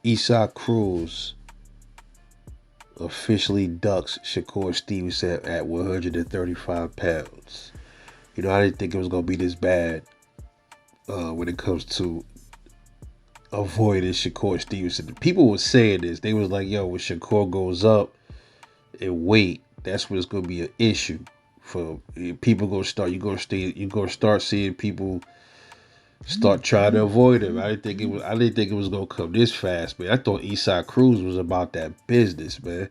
Isaac Cruz officially ducks Shakur Stevenson at 135 pounds. I didn't think it was going to be this bad when it comes to avoiding Shakur Stevenson. People were saying this. They was like, yo, when Shakur goes up in weight, that's when it's going to be an issue. For people you're gonna start seeing people start trying to avoid him. I didn't think it was gonna come this fast, man. I thought Isaac Cruz was about that business, man.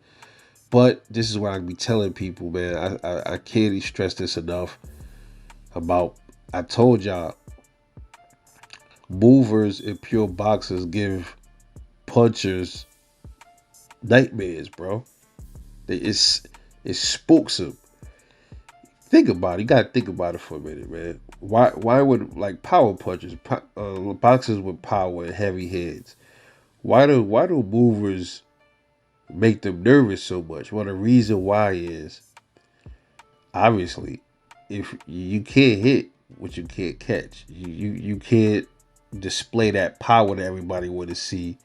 But this is what I be telling people, man. I can't stress this enough about. I told y'all, movers and pure boxers give punchers nightmares, bro. It's it spooks them. Think about it. You gotta think about it for a minute, man. Why would like power punchers, boxers with power and heavy heads? Why do movers make them nervous so much? Well, the reason why is obviously if you can't hit what you can't catch, you can't display that power that everybody want to see.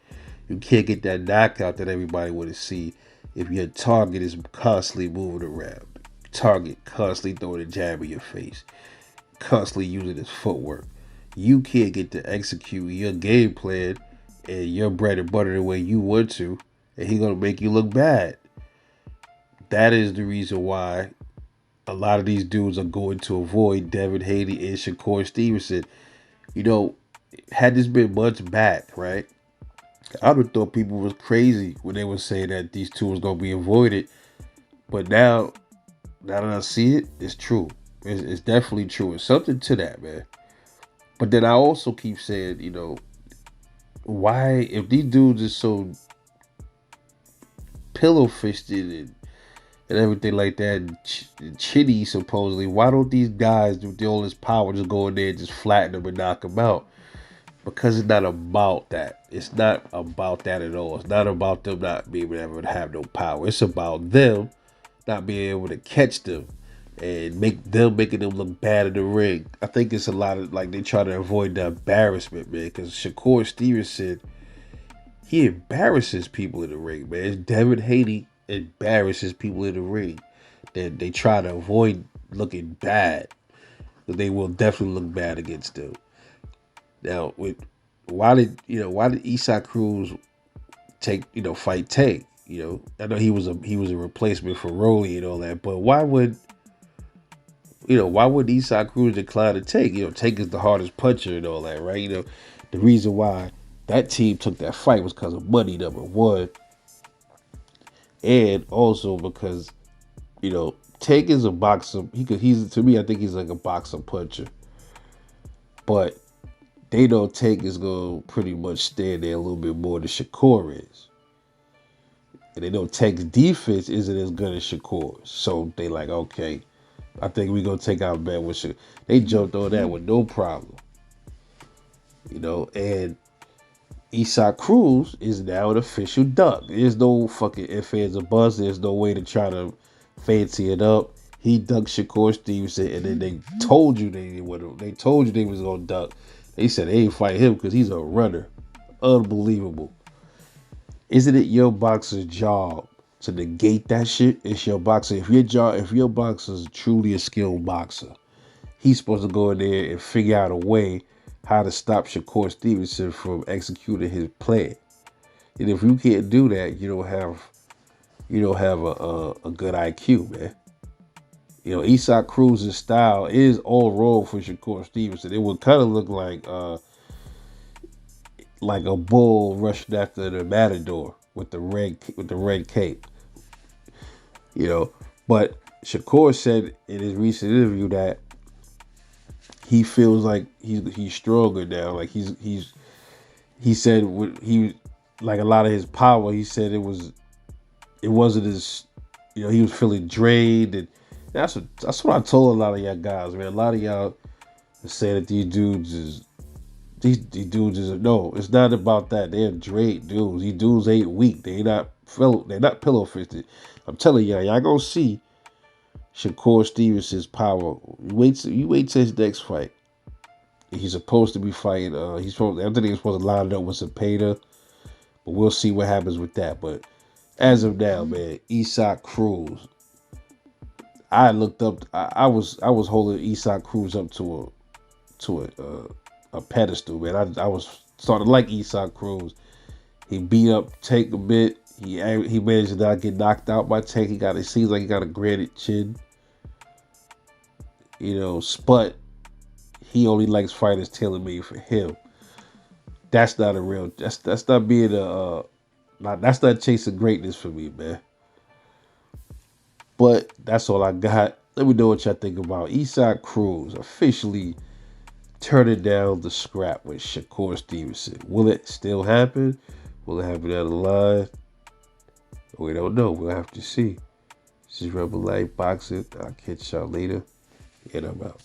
You can't get that knockout that everybody want to see if your target is constantly moving around. Target constantly throwing a jab in your face, constantly using his footwork. You can't get to execute your game plan and your bread and butter the way you want to, and he's gonna make you look bad. That is the reason why a lot of these dudes are going to avoid Devin Haney and Shakur Stevenson. You know, had this been months back, right? I would have thought people was crazy when they were saying that these two was gonna be avoided. But now that I see it, it's true. It's definitely true. It's something to that, man. But then I also keep saying, why, if these dudes are so pillow fisted and everything like that, and chitty supposedly, why don't these guys with all this power just go in there and just flatten them and knock them out? Because it's not about that. It's not about that at all. It's not about them not being able to have no power. It's about them not being able to catch them and making them look bad in the ring. I think it's a lot of like they try to avoid the embarrassment, man. Because Shakur Stevenson, he embarrasses people in the ring, man. Devin Haney embarrasses people in the ring. They try to avoid looking bad, but they will definitely look bad against them. Now, why did Isaac Cruz fight Tank? I know he was a replacement for Rolly and all that, but why would Isaac Cruz decline to Tank? Tank is the hardest puncher and all that, right? The reason why that team took that fight was because of money, number one, and also because Tank is a boxer. He's to me, I think he's like a boxer puncher, but they know Tank is gonna pretty much stand there a little bit more than Shakur is. And they know Tank's defense isn't as good as Shakur's. So they like, okay, I think we're gonna take our bet with Shakur. They jumped on that with no problem. And Isaac Cruz is now an official duck. There's no fucking ifs, ands, or buts. There's no way to try to fancy it up. He ducked Shakur Stevenson, and then they told you they told you they was gonna duck. They said they ain't fight him because he's a runner. Unbelievable. Isn't it your boxer's job to negate that shit? It's your boxer. If your boxer's truly a skilled boxer, he's supposed to go in there and figure out a way how to stop Shakur Stevenson from executing his plan. And if you can't do that, you don't have a good IQ, man. Isaac Cruz's style is all wrong for Shakur Stevenson. It would kind of look like a bull rushing after the matador with the red cape. But Shakur said in his recent interview that he feels like he's stronger now. Like he said he like a lot of his power. He said it wasn't as he was feeling drained, and that's what I told a lot of y'all guys, man. A lot of y'all say that these dudes is no. It's not about that. They're drained dudes. These dudes ain't weak. They're not pillow fisted. I'm telling y'all gonna see Shakur Stevenson's power. You wait till his next fight. He's supposed to be fighting. I think he's supposed to line it up with Cepeda, But we'll see what happens with that. But as of now, man, Isaac Cruz. I looked up. I was holding Isaac Cruz up to a pedestal, man. I was starting to like Isaac Cruz. He beat up Tank a bit. He managed to not get knocked out by Tank. It seems like he got a granite chin. But he only likes fighters tailor made for him. That's not a real. That's not being that's not chasing greatness for me, man. But that's all I got. Let me know what y'all think about Isaac Cruz officially turning down the scrap with Shakur Stevenson. Will it still happen? Will it happen down the line? We don't know. We'll have to see. This is Rebel Life Boxing. I'll catch y'all later. And I'm out.